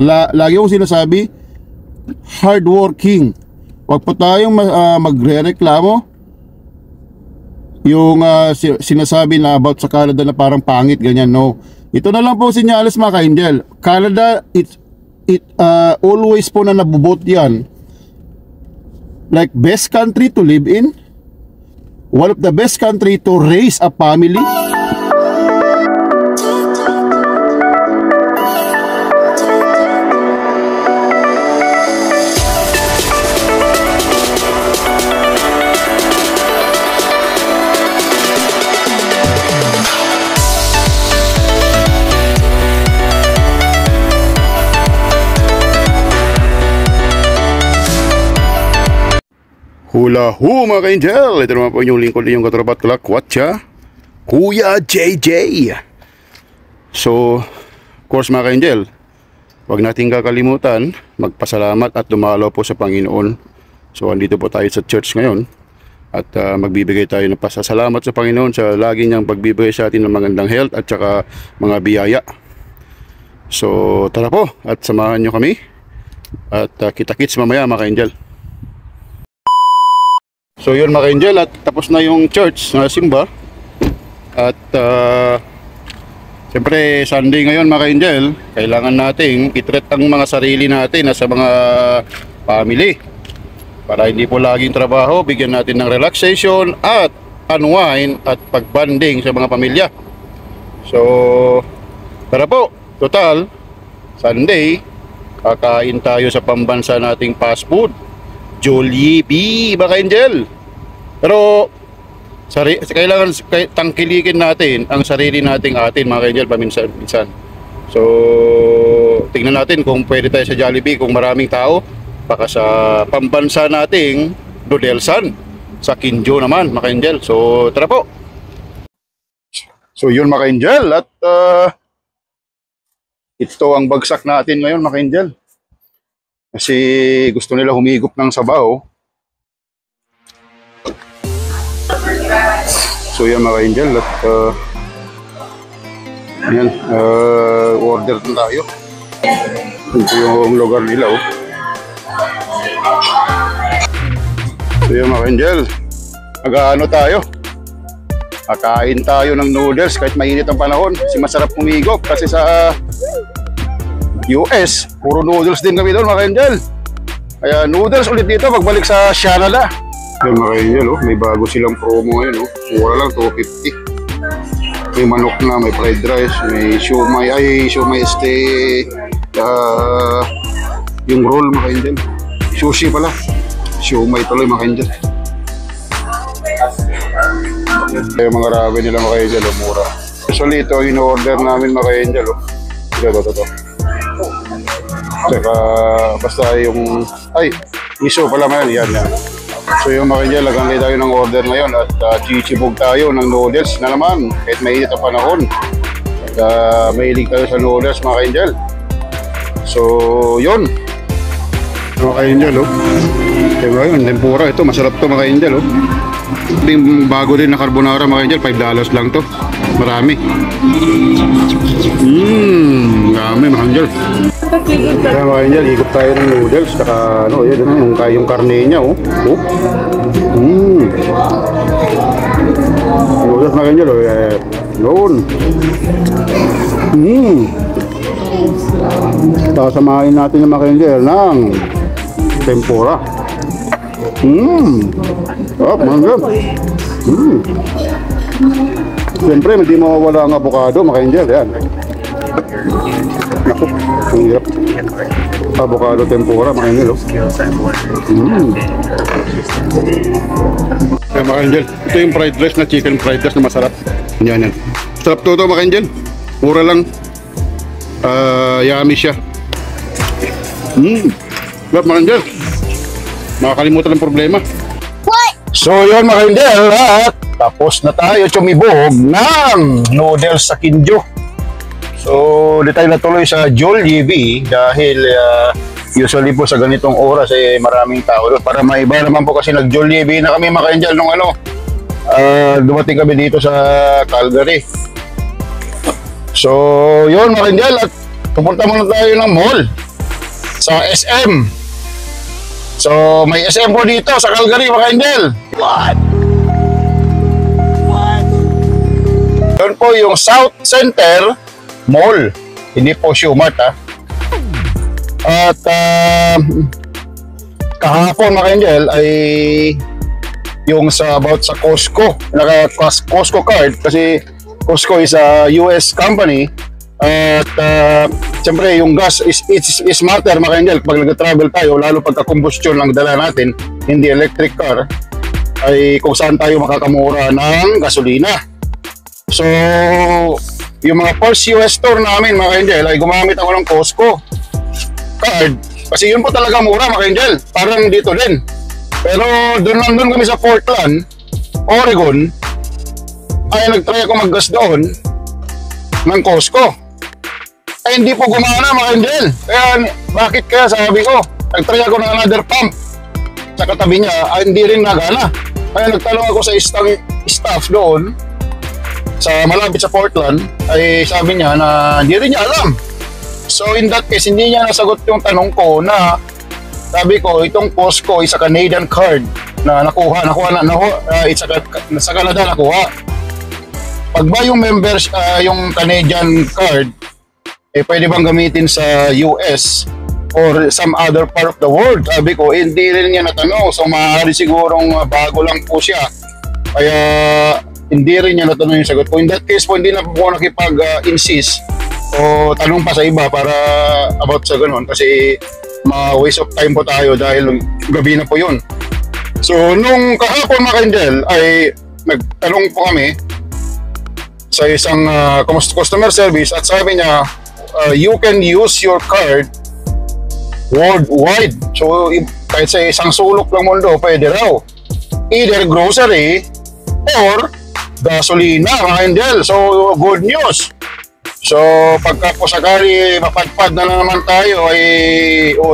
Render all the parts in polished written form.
lagi kong sinasabi, hardworking. Huwag po tayong magre-reklamo yung sinasabi na about sa Canada na parang pangit, ganyan. No, ito na lang po sinyalis mga ka-angel. Canada, it always po na nabubot yan, like best country to live in, one of the best country to raise a family. Hula ho mga ka-angel, ito naman po yung lingkod yung katrabat kalakwatsa, Kuya JJ. So, of course mga ka-angel, huwag natin kakalimutan magpasalamat at dumalaw po sa Panginoon. So, andito po tayo sa church ngayon at magbibigay tayo ng pasasalamat sa Panginoon sa lagi niyang pagbibigay sa atin ng magandang health at saka mga biyaya. So, tara po at samahan nyo kami at kita-kits mamaya mga ka-angel. So yun mga ka-angel, at tapos na yung church na simba. At siyempre Sunday ngayon mga ka-angel, kailangan nating i-treat ang mga sarili natin sa mga family, para hindi po laging trabaho, bigyan natin ng relaxation at unwind at pagbanding sa mga pamilya. So tara po, total Sunday kakain tayo sa pambansa nating fast food, Jollibee mga ka-angel. Pero kailangan tangkilikin natin ang sarili nating atin mga ka-angel paminsan-minsan. So tingnan natin kung pwede tayo sa Jollibee kung maraming tao, baka sa pambansa nating Dodelsan sa Kinjo naman mga ka-angel. So tara po. So yun mga ka-angel, at ito ang bagsak natin ngayon mga ka-angel. Kasi gusto nila humigop ng sabaw. So yan mga ka-angel, at yan, order na tayo. Ito yung lugar nila oh. So yan mga ka-angel, mag-ano tayo, kakain tayo ng noodles kahit mainit ang panahon kasi masarap humigop. Kasi sa US, puro noodles din kami doon mga ka-angel. Kaya noodles ulit dito pagbalik sa Canada. Yung mga ka-angel oh, may bago silang promo ngayon oh. Mura lang, 250. May manok na, may fried rice, may siomay, yung roll mga ka-angel. Sushi pala, siomay tuloy mga ka-angel. Kaya mga ramen nila mga ka-angel oh, mura. Usually ito yung order namin mga ka-angel oh. Ito. Saka basta yung iso pala ngayon, yan. So yung mga ka-angel, lagay tayo ng order ngayon at chichibog tayo ng noodles na naman kahit mainit ang panahon. At mahilig tayo sa noodles mga ka-angel. So yun mga ka-angel oh. Diba yun, tempura, ito masarap to mga ka-angel oh. Yung bago din na carbonara mga ka-angel, $5 lang to. Marami. Marami mga ka-angel. Kaya mga ka-angel, higop tayo ng noodles. Saka ano, yun, yung karne niya oh. Noodles mga ka-angel oh. Yun. Sasamahin natin yung mga ka-angel ng tempura. Mga siyempre hindi mawawala ang avocado mga ka-angel. Yan. Naku, ang hirap. Avocado tempura mga ka-angel oh. Kaya mga ka-angel, ito yung fried rice na chicken fried rice na masarap. Yan. Sarap to mga ka-angel. Mura lang. Yummy siya. Sarap mga ka-angel. Makakalimutan ng problema. So yun mga ka-angel, at tapos na tayo tumibog ng noodles sa Kinjo. So di tayo natuloy sa Jollibee dahil usually po sa ganitong oras maraming tao doon. Para maiba naman po kasi nag-Jollibee na kami mga ka-angel nung dumating kami dito sa Calgary. So yun mga ka-angel, at pupunta muna tayo ng mall. sa SM. So may SM po dito sa Calgary mga Angel. What? Doon po yung South Center Mall. Hindi po Shumart ha. At kahapon mga Angel ay yung sa about sa Costco. Costco card kasi Costco is a US company. At siyempre yung gas is matter mga Angel pag nag-travel tayo, lalo pagka combustion ang dala natin, hindi electric car, ay kung saan tayo makakamura ng gasolina. So yung mga first US store namin mga Angel ay gumamit ako ng Costco card kasi yun po talaga mura mga Angel, parang dito din. Pero doon kami sa Portland, Oregon, ay nagtry ako mag-gas doon ng Costco. Ay hindi po gumana mga Angel. Kaya bakit kaya sabi ko, nagtry ako ng another pump sa katabi niya, ay hindi rin nagana. Kaya nagtanong ako sa staff doon sa malapit sa Portland, ay sabi niya na hindi rin niya alam. So in that case, hindi niya nasagot yung tanong ko na sabi ko, itong Costco is a Canadian card na nakuha sa Canada nakuha. Pag ba yung members, yung Canadian card, eh pwede bang gamitin sa US or some other part of the world? Sabi ko, hindi rin niya natanong. So maaari sigurong bago lang po siya. Kaya hindi rin niya natanong yung sagot ko. In that case po, hindi na po nakipag-insist o tanong pa sa iba para about sa ganun. Kasi ma-waste of time po tayo dahil gabi na po yun. So nung kahapon mga Angel ay nagtanong po kami sa isang customer service at sabi niya, you can use your card worldwide. So kahit sa isang sulok ng mundo pwede raw, either grocery or gasolina mga Angel. So good news. So pagka po sakali mapadpad na naman tayo ay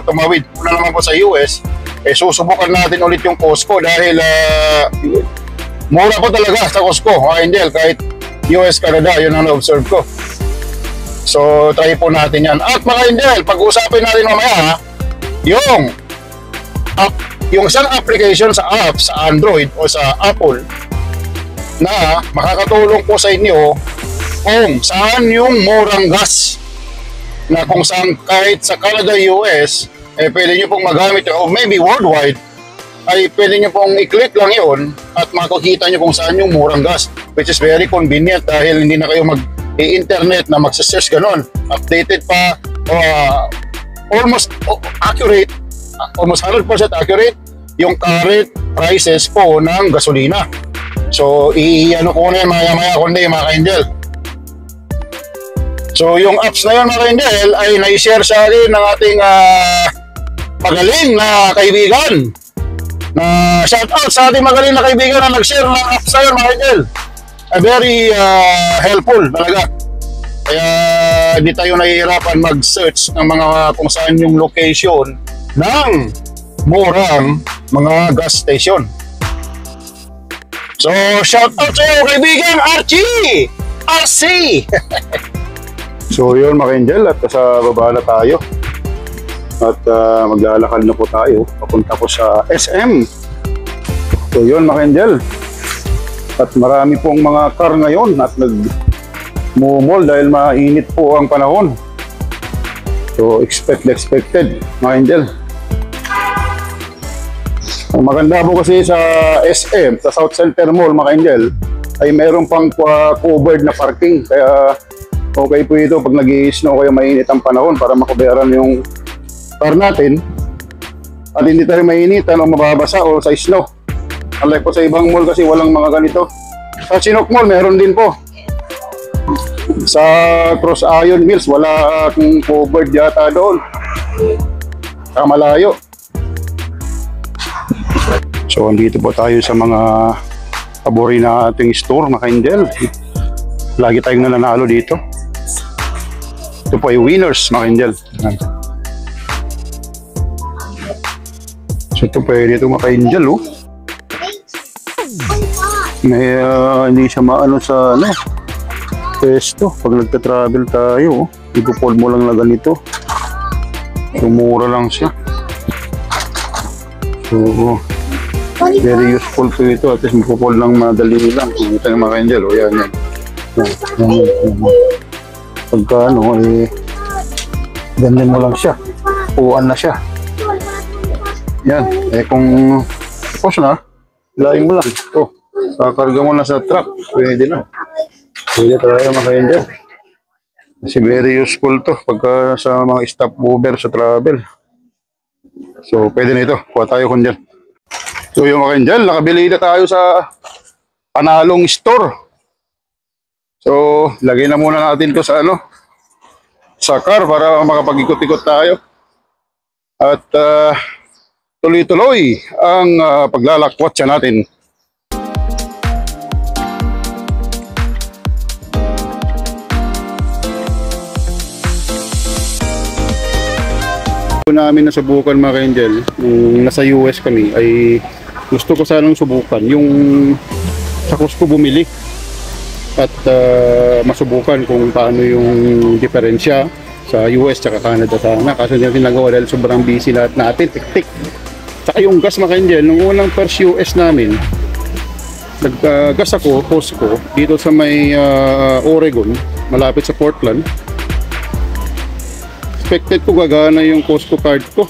tumawid na naman po sa US, eh susubukan natin ulit yung Costco dahil mura po talaga sa Costco mga Angel, kahit US, Canada, yun ang na-observe ko. So try po natin yan. At mga Angel, pag-usapin natin mamaya yung isang application sa app sa Android o sa Apple na makakatulong po sa inyo kung saan yung murang gas na kung saan kahit sa Canada, US eh pwede nyo pong magamit o maybe worldwide ay pwede nyo pong i-click lang yun at makikita nyo kung saan yung murang gas, which is very convenient dahil hindi na kayo mag-internet na magsasearch ganon. Updated pa, almost accurate, almost 100% accurate yung current prices po ng gasolina. So i-ano ko na yan maya-maya kundi mga ka-Angel. So yung apps na yun mga ka-Angel ay na-share sa akin ng ating magaling na kaibigan. Shout out sa ating magaling na kaibigan na nag-share ng apps na yun mga ka-Angel. Very helpful talaga. Kaya hindi tayo nahihirapan mag-search ng mga kung saan yung location ng murang mga gas station. So shout out sa iyo kaibigan Archie! RC! So yun mga Angel, at sa baba na tayo at maglalakad na po tayo papunta po sa SM. So yun mga Angel, at marami pong mga car ngayon at nag-mall dahil mainit po ang panahon. So expected mga Angel. Ang maganda po kasi sa SM, sa South Center Mall mga Angel, ay mayroon pang covered na parking. Kaya okay po ito pag nag-i-snow kayo mainit ang panahon para makuberan yung car natin at hindi tayo mainitan o mababasa o sa snow. Unlike po sa ibang mall kasi walang mga ganito. Sa Chinook Mall meron din po. Sa Cross Iron Mills wala akong covered yata doon. Sa malayo. So andito po tayo sa mga paborito na ating store mga Angel. Lagi tayong nananalo dito. Ito po ay Winners mga Angel. So ito pwede ito mga Angel oh. May hindi siya maano sa pesto pag nagta-travel tayo oh. Ipupol mo lang na ganito. So mura lang siya. So very useful po ito. At least magpupol lang madali lang. Kung ito yung mga ka-angel. O yan yan. Pagka ano ganyan mo lang siya. Puan na siya. Yan. Kung tapos na, ilayin mo lang. Ito. Kakarga mo na sa truck. Pwede na. Pwede talaga mga ka-angel. Kasi very useful to pagka sa mga stopover sa travel. So pwede na ito. Kuha tayo kung dyan. So yung mga ka-angel, nakabili na tayo sa Panalong Store. So lagay na muna natin to sa sa car para makapag-ikot-ikot tayo. At tuloy-tuloy ang paglalakwatsa natin. Namin nasubukan mga ka-angel, nung nasa US kami, ay gusto ko sanang subukan yung sa Costco bumili at masubukan kung paano yung diferensya sa US tsaka Canada sana. Kaso hindi natin nagawa dahil sobrang busy lahat natin, tik-tik. Tsaka yung gas mga ka-angel, nung unang first US namin, nag-gas ako, Costco, dito sa may Oregon, malapit sa Portland. Expected ko gagana yung Costco card ko.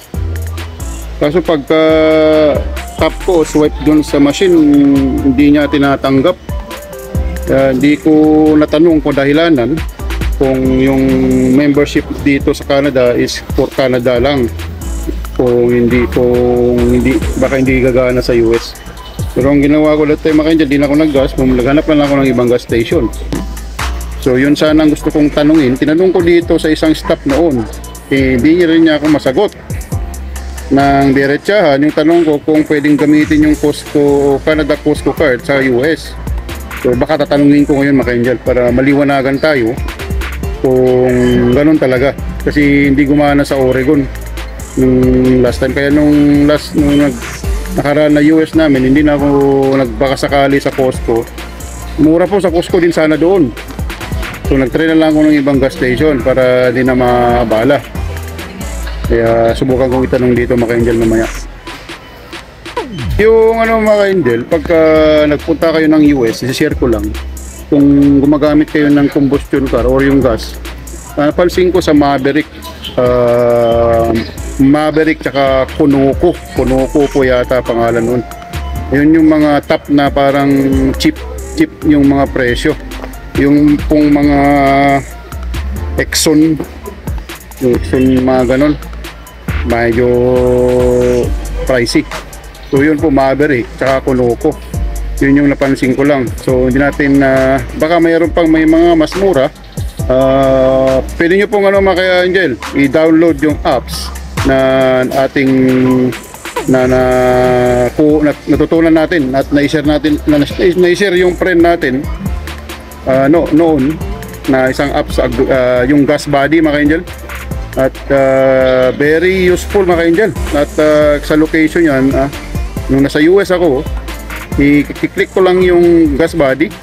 Kaso pagka tap ko o swipe dun sa machine, hindi niya tinatanggap. Hindi ko natanong kung dahilanan kung yung membership dito sa Canada is for Canada lang. Kung hindi baka hindi gagana sa US. Pero ang ginawa ko lahat tayo mga hindi na ako nag-gas, naghanap lang ako ng ibang gas station. So yun sana ang gusto kong tanungin. Tinanong ko dito sa isang stop noon. Hindi rin niya ako masagot ng diretsahan yung tanong ko kung pwedeng gamitin yung Canada Costco card sa US. So baka tatanungin ko ngayon mga ka-angel para maliwanagan tayo kung ganun talaga. Kasi hindi gumana sa Oregon nung last time. Kaya nung nakaraan na US namin, hindi na ako nagbakasakali sa Costco. Mura po sa Costco din sana doon. So nag-try na lang ako ng ibang gas station para di na mabala. Kaya subukan kong itanong dito mga ka-angel mamaya. Yung mga ka-angel, pagka nagpunta kayo ng US, i-share ko lang kung gumagamit kayo ng combustion car or yung gas. Napansin ko sa Maverick tsaka Kunuko po yata pangalan nun. Yun yung mga top na parang cheap yung mga presyo. Yung pong mga Exxon mga ganon, medyo pricey. So yun po Maverick tsaka Kunuko. Yun yung napansin ko lang. So hindi natin baka mayroon pang may mga mas mura. Pwede nyo pong mga ka-angel i-download yung apps na ating natutunan natin at na-share natin, na-share yung friend natin noon na isang apps yung Gas Buddy mga ka-angel. At very useful mga ka-angel. At sa location yan, nung nasa US ako, i-click ko lang yung Gas Buddy.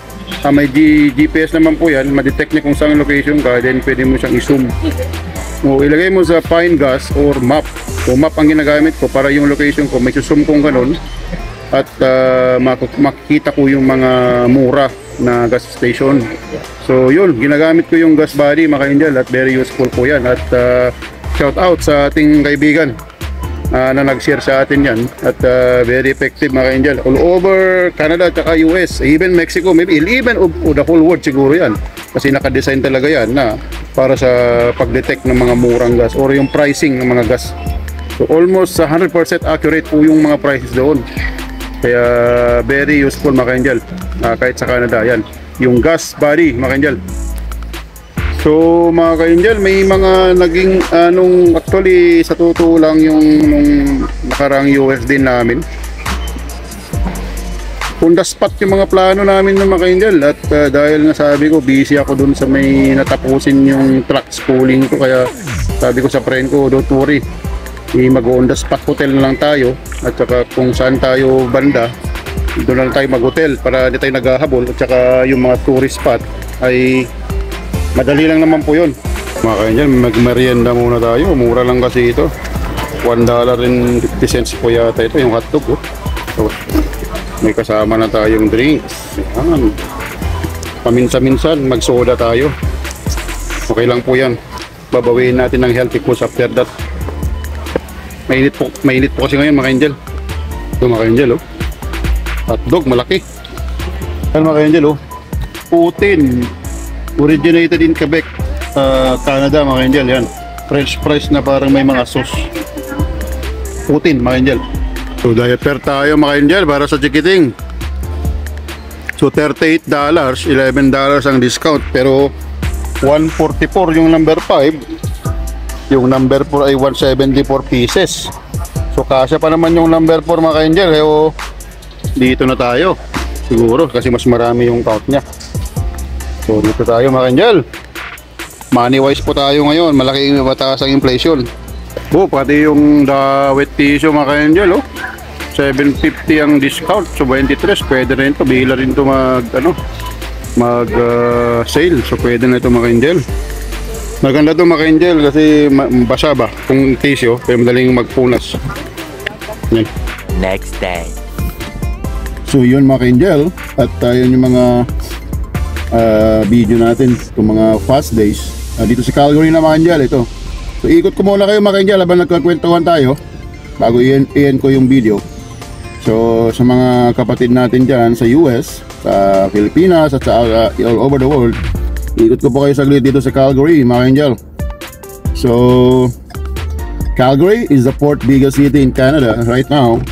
May GPS naman po yan, ma-detect niya kung saan location ka, then pwede mo siyang i-zoom. O ilagay mo sa Find Gas or Map. So map ang ginagamit ko para yung location ko, may zoom kong ganun. At makikita ko yung mga mura na gas station. So yun, ginagamit ko yung Gas Buddy mga ka-angel at very useful po yan. At shout out sa ating kaibigan na nag-share sa atin yan. At very effective mga ka-angel all over Canada at US, even Mexico, maybe even the whole world siguro yan. Kasi naka-design talaga yan na para sa pag-detect ng mga murang gas or yung pricing ng mga gas. So almost 100% accurate po yung mga prices doon. Kaya very useful mga ka-angel, kahit sa Canada yan, yung Gas Buddy mga ka-angel. So mga ka-angel, may mga naging actually sa totoo lang yung nung nakarang US din namin. On the spot yung mga plano namin ng mga ka-angel. At dahil nasabi ko busy ako dun sa may natapusin yung truck spooling ko, kaya sabi ko sa friend ko, don't worry, mag-on the spot hotel na lang tayo. At saka kung saan tayo banda, doon na lang tayo mag-hotel para di tayo naghahabol. At saka yung mga tourist spot ay madali lang naman po yun. Mga ka-angel, magmerienda muna tayo. Mura lang kasi ito. $1.50 po yata ito, yung hotdog. So, may kasama na tayong drinks. Yan. Paminsan-minsan, mag-soda tayo. Okay lang po yan. Babawiin natin ng healthy foods after that. Mainit po kasi ngayon mga ka-angel. Ito mga ka-angel, oh. Hotdog, malaki. Yan mga ka-angel, oh. Putin. Originated in Quebec, Canada mga ka-angel. Yan. French fries na parang may mga sauce. Putin mga ka-angel. So diet fare tayo mga ka-angel para sa chikiting. So $38, $11 ang discount. Pero $144 yung number 5. Yung number 4 ay 174 pieces. So kasya pa naman yung number 4 mga ka-angel. Kaya dito na tayo. Siguro kasi mas marami yung count niya. So dito tayo mga ka-angel. Money wise po tayo ngayon. Malaking mataas ang inflation. Pati yung wet tissue mga ka-angel, oh. $7.50 ang discount. So 23 pwede rin ito. Bihila rin ito mag sale. So pwede na ito mga ka-angel. Maganda ito mga ka-angel kasi basa ba kung tissue kaya madaling magpunas. Yan. Next day. So yun mga ka-angel. At yun yung mga video natin. Itong mga fast days dito sa Calgary na mga ka-angel. Ito. So ikot ko muna kayo mga ka-angel habang nagkakwentuhan tayo bago i-end ko yung video. So sa mga kapatid natin dyan sa US, sa Pilipinas at sa all over the world, ikot ko po kayo saglit dito sa Calgary mga ka-angel. So Calgary is the fourth biggest city in Canada right now.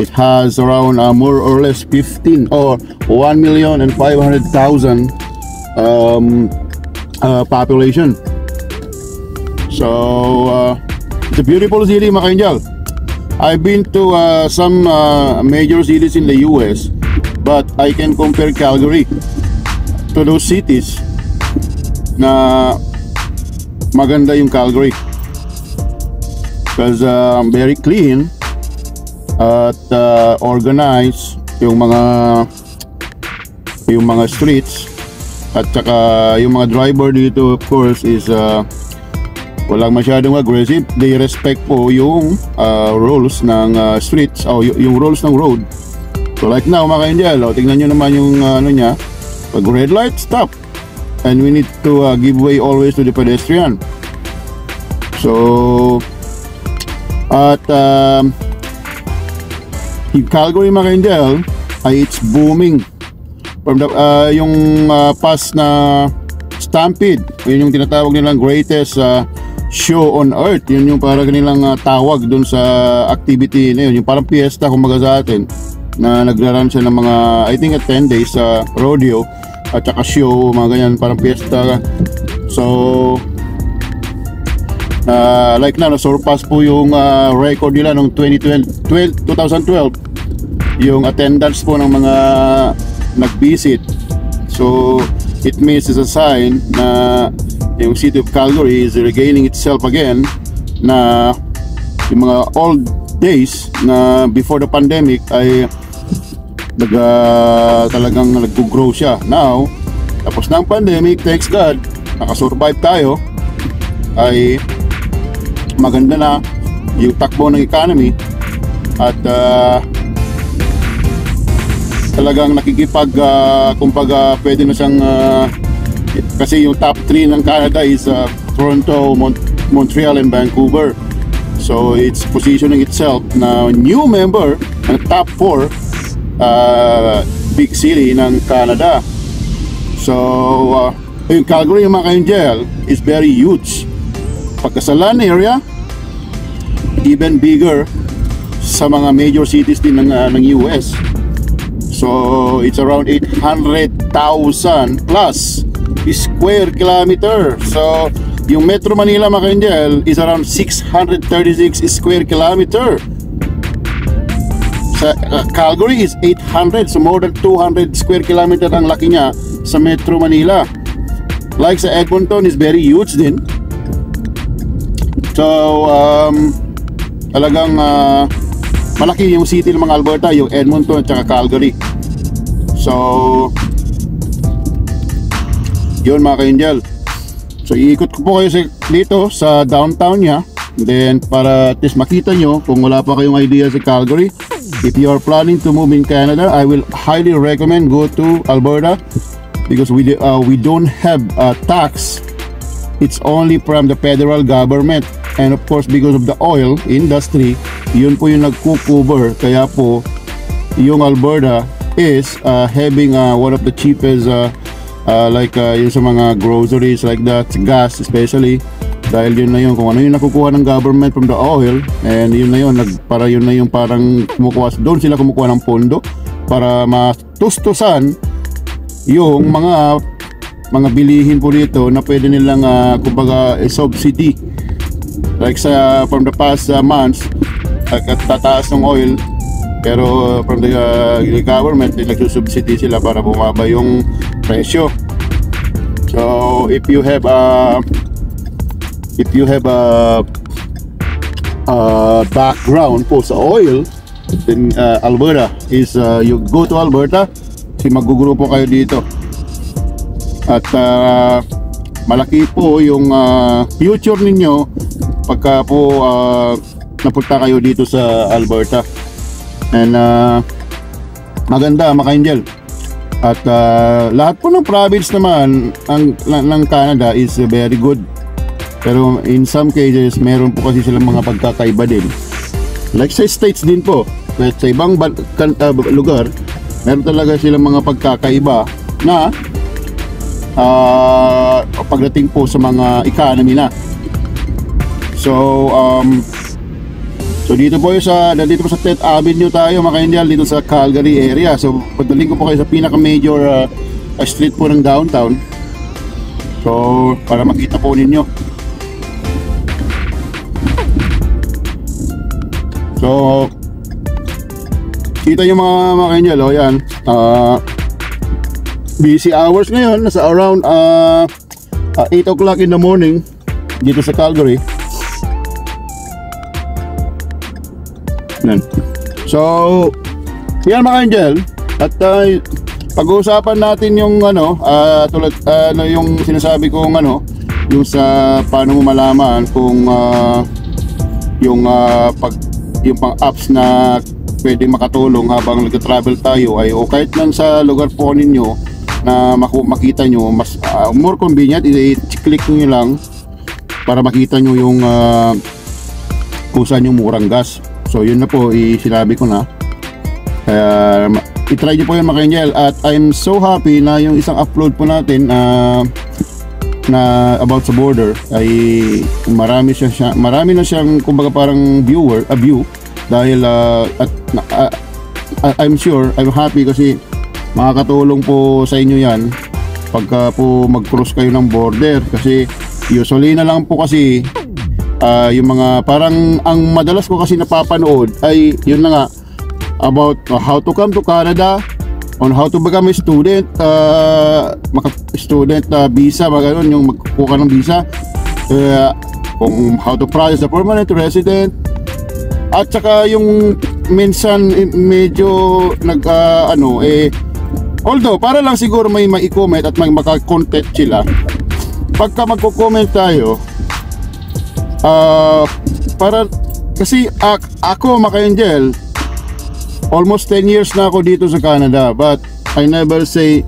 It has around more or less 15 or 1,500,000 population. So it's a beautiful city mga ka-angel. I've been to some major cities in the US, but I can compare Calgary to those cities na maganda yung Calgary because very clean at organized yung mga streets, at saka yung mga driver dito of course is walang masyadong aggressive. They respect po yung rules ng streets o yung rules ng road. So like now mga ka-angel, tingnan nyo naman yung niya. Pag red light, stop, and we need to give way always to the pedestrian. So at Calgary mga ka-angel ay it's booming from the yung past na Stampede. Yun yung tinatawag nilang greatest show on earth. Yun yung parang kanilang tawag dun sa activity na yun. Yung parang fiesta kumbaga sa atin na nagraran siya ng mga I think 10 days sa rodeo at saka show, mga ganyan, parang fiesta. So like na surpass po yung record nila noong 2012 yung attendance po ng mga nag-visit. So it means it's a sign na yung city of Calgary is regaining itself again, na yung mga old days na before the pandemic ay talagang nag-grow siya. Now, tapos ng pandemic, thanks God, nakasurvive tayo, ay maganda na yung takbo ng economy at talagang nakikipag kumbaga pwede na siyang kasi yung top 3 ng Canada is Toronto, Montreal and Vancouver. So it's positioning itself na new member ng top 4 big city ng Canada. So yung Calgary mga ka-angel is very huge. Pagka sa land area, even bigger sa mga major cities din ng US. So it's around 800,000 plus square kilometer. So yung Metro Manila mga ka-angel is around 636 square kilometer. Sa Calgary is 800, so more than 200 square kilometer ang laki niya sa Metro Manila. Like sa Edmonton is very huge din. So talagang malaki yung city ng mga Alberta, yung Edmonton at saka Calgary. So yun mga ka-angel. So iikot ko po kayo dito sa downtown niya. Then para at least makita nyo kung wala pa kayong idea sa Calgary. If you are planning to move in Canada, I will highly recommend go to Alberta because we don't have a tax. It's only from the federal government. And of course because of the oil industry, yun po yung nagko-cover. Kaya po yung Alberta is having one of the cheapest yung sa mga groceries like that, gas especially, dahil yun na yun kung ano yung nakukuha ng government from the oil, and yun na yun yun na yung parang doon sila kumukuha ng pondo para matustusan yung mga bilihin po dito na pwede nilang kumbaga subsidy, like from the past months at tataas ng oil, pero from the government nagsusubsidy sila para bumaba yung presyo. So if you have a background po sa oil, then Alberta is you go to Alberta, kasi magugrupo kayo dito at malaki po yung future ninyo pagka po napunta kayo dito sa Alberta. And maganda mga angel. At lahat po ng province naman ng Canada is very good. Pero in some cases meron po kasi silang mga pagkakaiba din. Like sa states din po, sa ibang lugar, meron talaga silang mga pagkakaiba na pagdating po sa mga economy na. So dito po nandito po sa 10th Avenue tayo mga Indian, dito sa Calgary area. So padaling ko po kayo sa pinaka-major street po ng downtown. So para makita po ninyo. So kita nyo mga Indian, yan. Busy hours ngayon, nasa around 8 o'clock in the morning dito sa Calgary. So yan mga angel, at pag-uusapan natin yung tulad yung sinasabi kong yung sa paano mo malaman kung yung pang apps na pwedeng makatulong habang nag-travel tayo ay o kahit lang sa lugar po ninyo na makita nyo mas more convenient, i-click nyo lang para makita nyo yung kung saan yung murang gas. So yun na po, sinabi ko na. Kaya i-try nyo po yun mga angel. At I'm so happy na yung isang upload po natin na about sa border ay marami na siyang kumbaga parang view dahil I'm sure, I'm happy kasi makakatulong po sa inyo yan pagka po mag-cross kayo ng border. Kasi usually na lang po kasi yung mga parang ang madalas ko kasi napapanood ay yun na nga about how to come to Canada, on how to become a student, student visa, mga ganun, yung magkukuha ng visa, kung how to process the permanent resident, at saka yung minsan medyo although para lang siguro may mai-comment at may maka-content sila pagka magko-comment tayo. Para kasi ako mga angel, almost 10 years na ako dito sa Canada, but I never say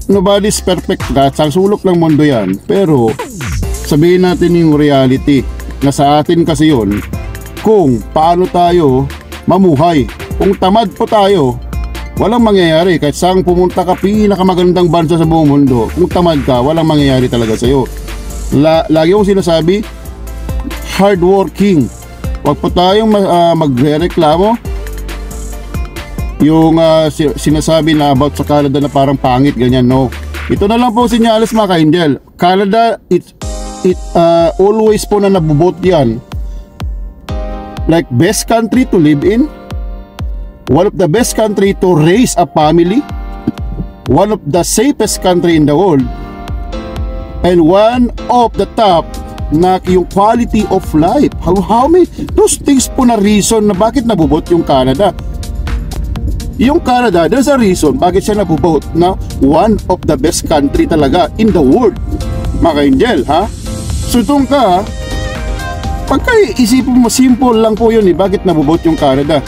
nobody's perfect, sa sulok lang mundo yan. Pero sabihin natin yung reality na sa atin kasi yun, kung paano tayo mamuhay. Kung tamad po tayo, walang mangyayari. Kahit saan pumunta ka, pinakamagandang bansa sa buong mundo, kung tamad ka, walang mangyayari talaga sa'yo. Lagi akong sinasabi, hardworking. Huwag po tayong magre-reklamo yung sinasabi na about sa Canada na parang pangit, ganyan. No, ito na lang po sinyalis mga ka-angel. Canada, it always po na nabubot yan like best country to live in, one of the best country to raise a family, one of the safest country in the world, and one of the top na yung quality of life. How many those things po na reason na bakit nabubot yung Canada. Yung Canada, there's a reason bakit siya nabubot na one of the best country talaga in the world. mga ka-angel, ha? So doon ka, pagka isipin mo, simple lang po yun bakit nabubote yung Canada.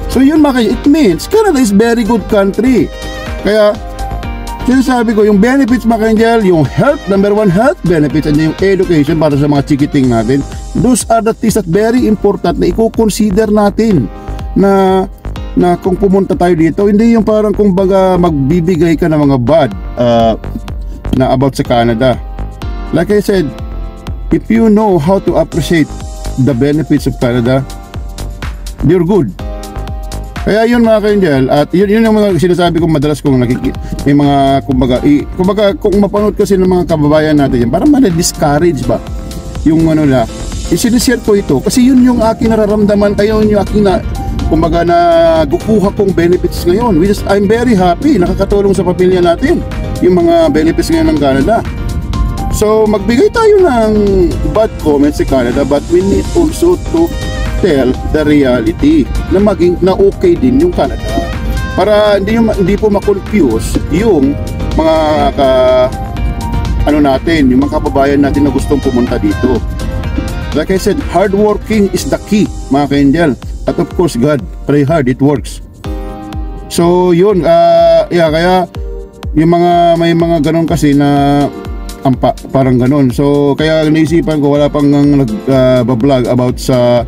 So yun mga ka-angel, it means Canada is very good country. Kaya sinasabi ko, yung benefits mga ka-angel, yung health, number one health benefits, and yung education para sa mga chikiting natin, those are the things that very important na i-consider natin na kung pumunta tayo dito. Hindi yung parang kumbaga magbibigay ka ng mga bad na about sa Canada. Like I said, if you know how to appreciate the benefits of Canada, you're good. Kaya yun mga ka-angel, at yun yung mga sinasabi ko madalas kong may mga kumbaga kung mapanood kasi ng mga kababayan natin yan, parang discourage ba yung ano na isinishare ko ito kasi yun yung aking nararamdaman, kayo yung aking kumbaga na kukuha kong benefits ngayon, which is I'm very happy, nakakatulong sa pamilya natin yung mga benefits ngayon ng Canada. So magbigay tayo ng bad comments sa Canada, but we need also to tell the reality na okay din yung Canada para hindi po ma-confuse yung mga natin, yung mga kababayan natin na gustong pumunta dito. Like I said, hard working is the key mga ka-angel, at of course God, pray hard, it works. So yun, kaya yung may mga ganun kasi na parang ganun. So kaya naisipan ko, wala pang nag-vlog about sa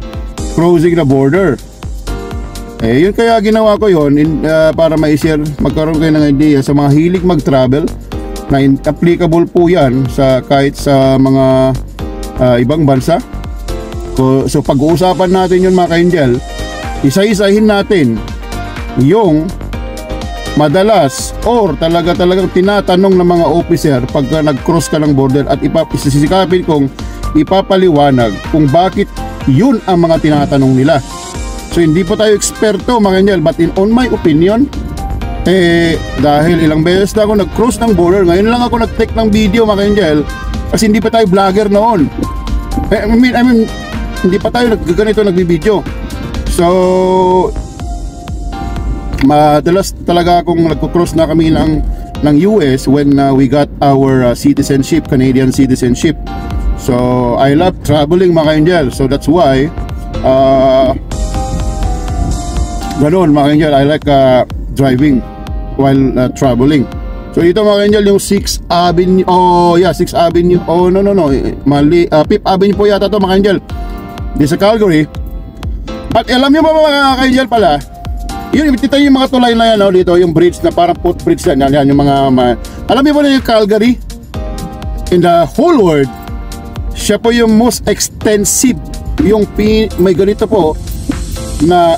closing the border. Yun kaya ginawa ko yun para ma-share, magkaroon kayo ng idea sa mga hilig mag-travel na applicable po yan kahit sa mga ibang bansa. So pag-uusapan natin yun mga ka-angel, isa-isahin natin yung madalas or talagang tinatanong ng mga officer pagka nag-cross ka ng border, at isisikapin kong ipapaliwanag kung bakit yun ang mga tinatanong nila. So hindi po tayo eksperto mga ka-angel, but on my opinion, dahil ilang beses na ako nag-cross ng border, ngayon lang ako nag-take ng video mga ka-angel, kasi hindi pa tayo vlogger noon. I mean hindi pa tayo ganito nagbibideo. So madalas talaga akong nagko-cross na kami ng US when we got our citizenship, Canadian citizenship. So I love traveling mga ka-angel, so that's why ganun mga ka-angel, I like driving while traveling. So ito mga ka-angel, yung 6th Avenue, 6th Avenue, mali, 5th Avenue po yata to mga ka-angel, di sa Calgary. At alam nyo ba mga ka-angel pala, yun, ito yung mga tulay na yan dito, yung bridge na parang footbridge yan, yung mga alam nyo ba na yung Calgary in the whole world, siya po yung most extensive, yung may ganito po na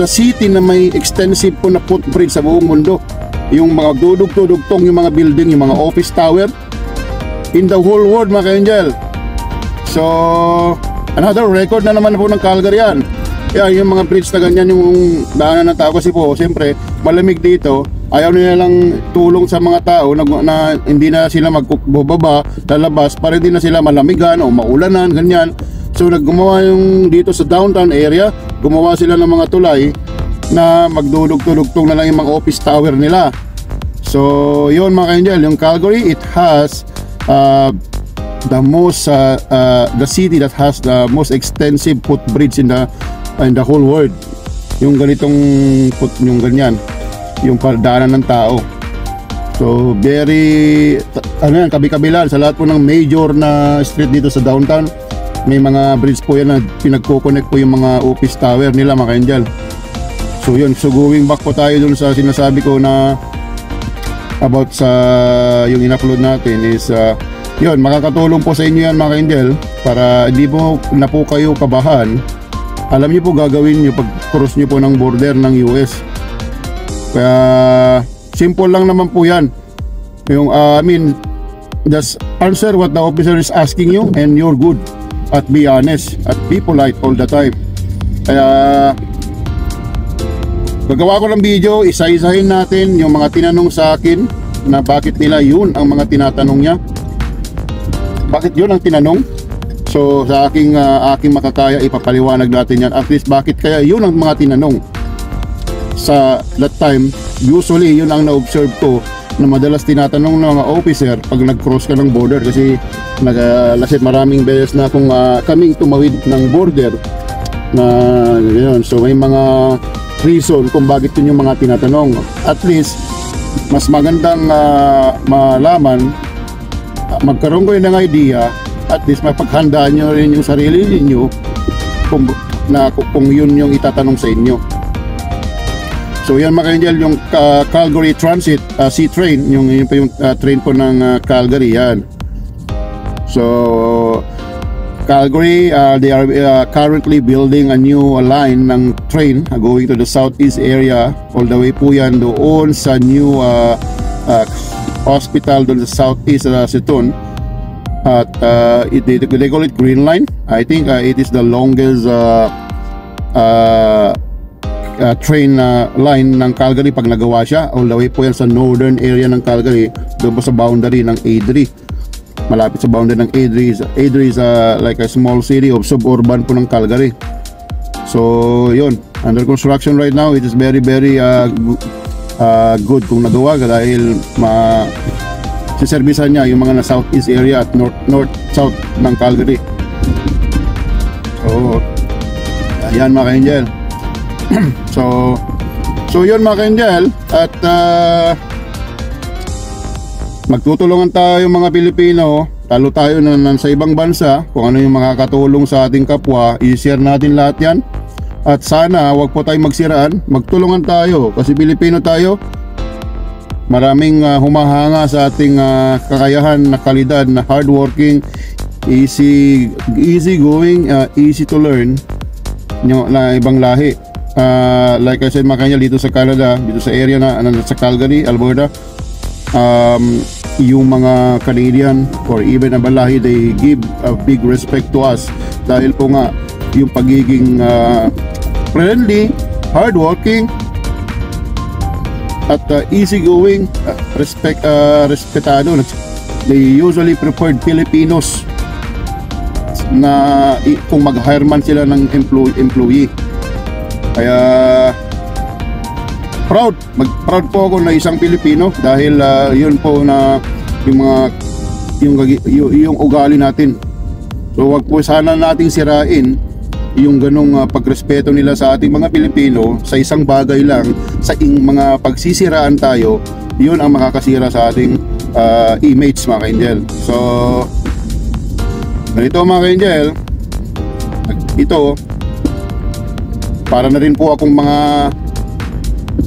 city na may extensive po na footbridge sa buong mundo. Yung mga dudugtong yung mga building, yung mga office tower in the whole world mga ka-angel. So another record na naman po ng Calgary yan. Kaya yung mga bridge na ganyan yung daanan ng tao, kasi po siyempre malamig dito, ayaw nila lang tulong sa mga tao na hindi na sila magbababa, lalabas para hindi na sila malamigan o maulanan, ganyan. So naggumawa yung dito sa downtown area, gumawa sila ng mga tulay na magdudugtong na lang yung mga office tower nila. So yun mga ka-angel, yung Calgary, it has the city that has the most extensive footbridge in the whole world. Yung ganitong yung ganyan, yung pardaanan ng tao. So very kabi-kabilan sa lahat po ng major na street dito sa downtown, may mga bridge po yan na pinagko-connect po yung mga office tower nila mga ka-angel. So yun, so going back po tayo dun sa sinasabi ko na about sa yung in-upload natin is yun, makakatulong po sa inyo yan mga ka-angel, para hindi po na po kayo kabahan. Alam niyo po gagawin niyo pag cross niyo po ng border ng US. Kaya simple lang naman po yan. Yung just answer what the officer is asking you and you're good. At be honest, at be polite all the time. Kaya gagawa ko ng video, isa-isahin natin yung mga tinanong sa akin na bakit nila yun ang mga tinatanong niya. Bakit yun ang tinanong? So sa aking makakaya, ipapaliwanag natin yan. At least bakit kaya yun ang mga tinanong. Sa that time, usually yun ang na-observe ko na madalas tinatanong ng mga officer pag nag-cross ka ng border, kasi kasi maraming beses na kung kaming tumawid ng border na yun. So may mga reason kung bakit yun yung mga tinatanong. At least mas magandang malaman, magkaroon kayo ng idea, at least mapaghandaan nyo rin yung sarili ninyo kung yun yung itatanong sa inyo. So yan mga ka-angel, yung Calgary Transit Sea Train, yung train po ng Calgary yan. So Calgary, they are currently building a new line ng train going to the southeast area, all the way po yan doon sa new hospital doon sa southeast Seton. At they call it Green Line. I think it is the longest train line ng Calgary pag nagawa siya. All the way po yan sa northern area ng Calgary, doon po sa boundary ng Adri. Malapit sa boundary ng Adri. Adri is like a small city of suburban po ng Calgary. So yun, under construction right now. It is very very good kung nagawa, dahil siservisan niya yung mga na southeast area at north south ng Calgary. So ayan mga ka-angel. So yun mga ka-angel, at magtutulungan tayo mga Pilipino, talo tayo na sa ibang bansa, kung ano yung makakatulong sa ating kapwa, i-share natin lahat yan. At sana wag po tayong magsiraan, magtulungan tayo, kasi Pilipino tayo. Maraming humahanga sa ating kakayahan na kalidad, na hardworking, easy going, easy to learn na ibang lahi. Like I said mga ka-angel, dito sa Canada, dito sa area na sa Calgary, Alberta, yung mga Canadian or even ibang lahi, they give a big respect to us, dahil po nga yung pagiging friendly, hardworking at easy going, respetado. They usually preferred Filipinos na kung mag-hire man sila ng employee. Kaya proud po ako na isang Pilipino, dahil yun po na yung ugali natin. So wag po sana nating sirain yung ganong pagrespeto nila sa ating mga Pilipino sa isang bagay lang, sa mga pagsisiraan tayo, yun ang makakasira sa ating image mga ka-angel. So ganito mga ka-angel, ito para na rin po akong mga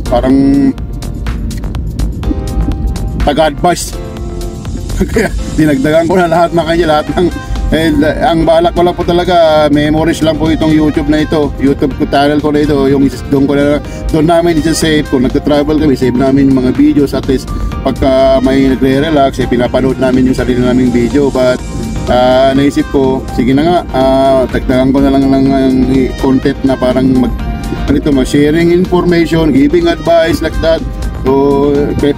parang taga-advice. Kaya dinagdagan ko na lahat mga ka-angel, lahat ng ang balak ko lang po talaga, memories lang po itong YouTube na ito, YouTube channel ko na ito, yung doon namin isa-save. Kung nagta-travel kami, save namin yung mga videos, at least pagka may nagre-relax, napanood namin yung sarili naming video. But naisip ko, sige na nga, dagdagan ko na lang ng content na parang mag-sharing information, giving advice like that. So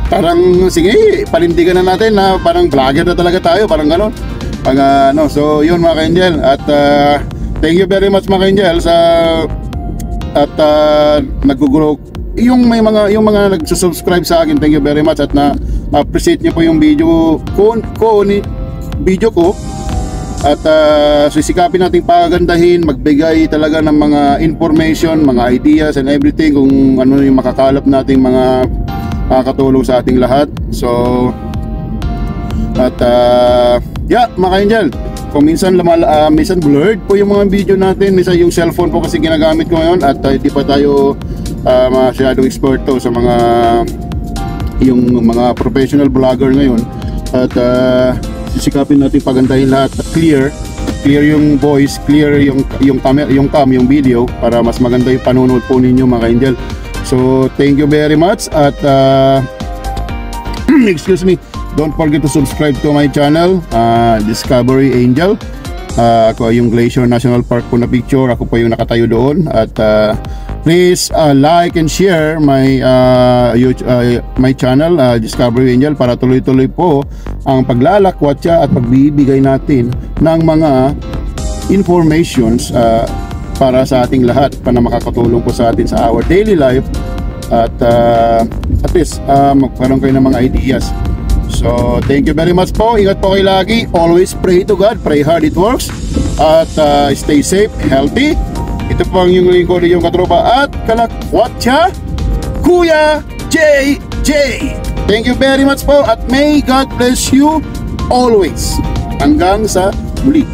parang sige, panindigan na natin na parang vlogger na talaga tayo, parang gano'n. So yun mga ka-angel, at thank you very much mga ka-angel nag-grow yung mga nagsusubscribe sa akin. Thank you very much, at na-appreciate niyo po yung video ko. At sisikapin nating pagandahin, magbigay talaga ng mga information, mga ideas and everything, kung ano yung makakalap nating mga makakatulong sa ating lahat. So at yeah mga ka-angel, kung minsan minsan blurred po yung mga video natin, minsan yung cellphone po kasi ginagamit ko ngayon, at hindi pa tayo masyadong experto sa yung mga professional vlogger ngayon. At sisikapin natin pagandahin lahat, clear yung voice, clear yung camera, yung video, para mas maganda yung panonood po ninyo mga ka-angel. So thank you very much, at excuse me, don't forget to subscribe to my channel, Discovery Angel. Ako yung Glacier National Park po na picture, ako po yung nakatayo doon. At please like and share my channel, Discovery Angel, para tuloy-tuloy po ang paglalakwatsa at pagbibigay natin ng mga informations para sa ating lahat, para makakatulong po sa atin sa our daily life, at at least magkaroon kayo ng mga ideas. So thank you very much po, ingat po kayo lagi, always pray to God, pray hard, it works, at stay safe, healthy. Ito po ang yung lingkod, yung katropa at kalakwatsa, Kuya JJ. Thank you very much po at may God bless you always. Hanggang sa muli.